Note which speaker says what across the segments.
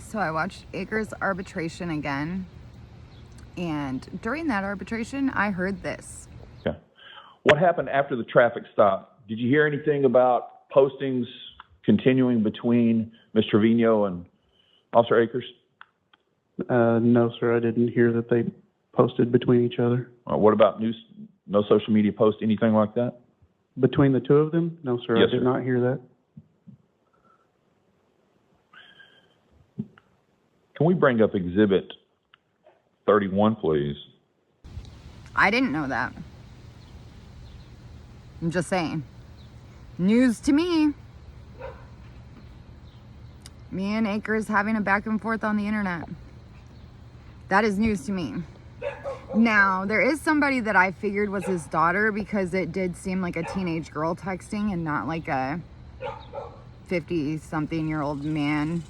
Speaker 1: So I watched Acres arbitration again, and during that arbitration, I heard this.
Speaker 2: Okay. What happened after the traffic stop? Did you hear anything about postings continuing between Ms. Trevino and Officer Acres?
Speaker 3: No, sir, I didn't hear that they posted between each other.
Speaker 2: What about news? No social media post, anything like that?
Speaker 3: Between the two of them? No, sir,
Speaker 2: Yes,
Speaker 3: I did
Speaker 2: sir.
Speaker 3: not hear that.
Speaker 2: Can we bring up Exhibit 31, please?
Speaker 1: I didn't know that. I'm just saying. News to me. Me and Acres having a back and forth on the internet. That is news to me. Now, there is somebody that I figured was his daughter because it did seem like a teenage girl texting and not like a 50-something-year-old man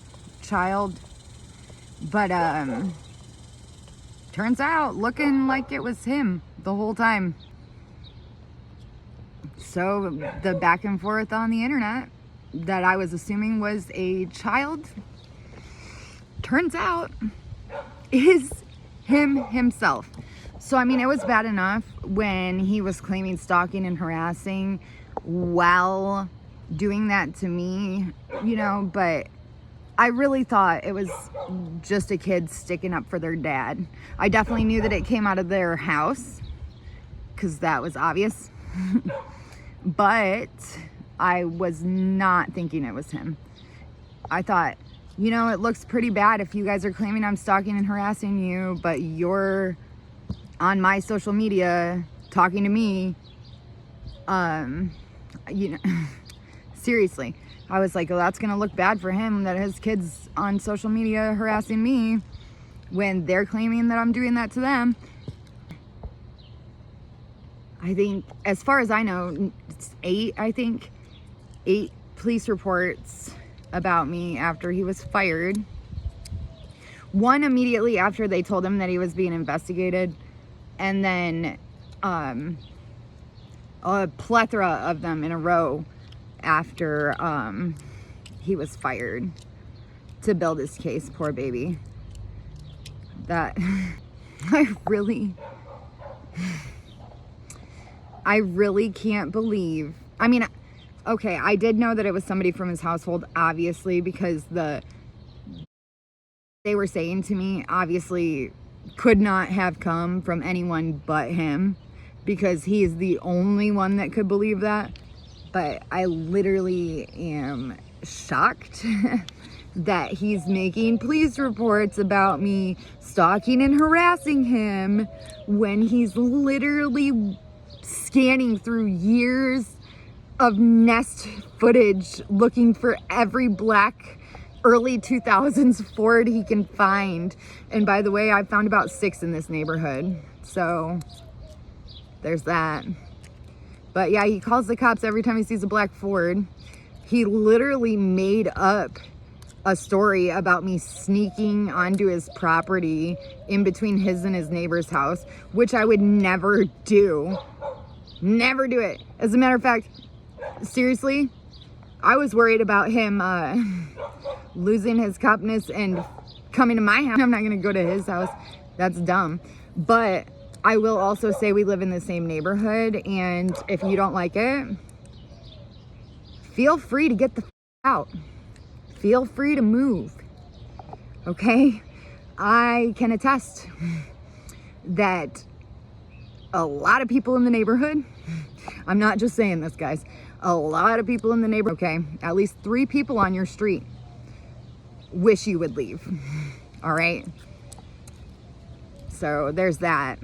Speaker 1: child. But turns out looking like it was him the whole time. So the back and forth on the internet that I was assuming was a child turns out is himself. So I mean, it was bad enough when he was claiming stalking and harassing while doing that to me, you know, but I really thought it was just a kid sticking up for their dad. I definitely knew that it came out of their house because that was obvious. But I was not thinking it was him. I thought, you know, it looks pretty bad if you guys are claiming I'm stalking and harassing you, but you're on my social media talking to me. You know, seriously. I was like, well, that's gonna look bad for him that his kid's on social media harassing me when they're claiming that I'm doing that to them. I think, as far as I know, it's 8 police reports about me after he was fired. One immediately after they told him that he was being investigated, and then a plethora of them in a row after he was fired to build his case. Poor baby. That I really can't believe. I mean, okay, I did know that it was somebody from his household, obviously, because they were saying to me, obviously, could not have come from anyone but him, because he is the only one that could believe that. But I literally am shocked that he's making police reports about me stalking and harassing him when he's literally scanning through years of Nest footage looking for every black early 2000s Ford he can find. And by the way, I found about 6 in this neighborhood. So there's that. But yeah, he calls the cops every time he sees a black Ford. He literally made up a story about me sneaking onto his property in between his and his neighbor's house, which I would never do. Never do it. As a matter of fact, seriously, I was worried about him losing his copness and coming to my house. I'm not going to go to his house. That's dumb. But I will also say we live in the same neighborhood, and if you don't like it, feel free to get the out. Feel free to move. Okay? I can attest that a lot of people in the neighborhood, I'm not just saying this, guys, a lot of people in the neighborhood, okay, at least 3 people on your street wish you would leave. All right? So there's that.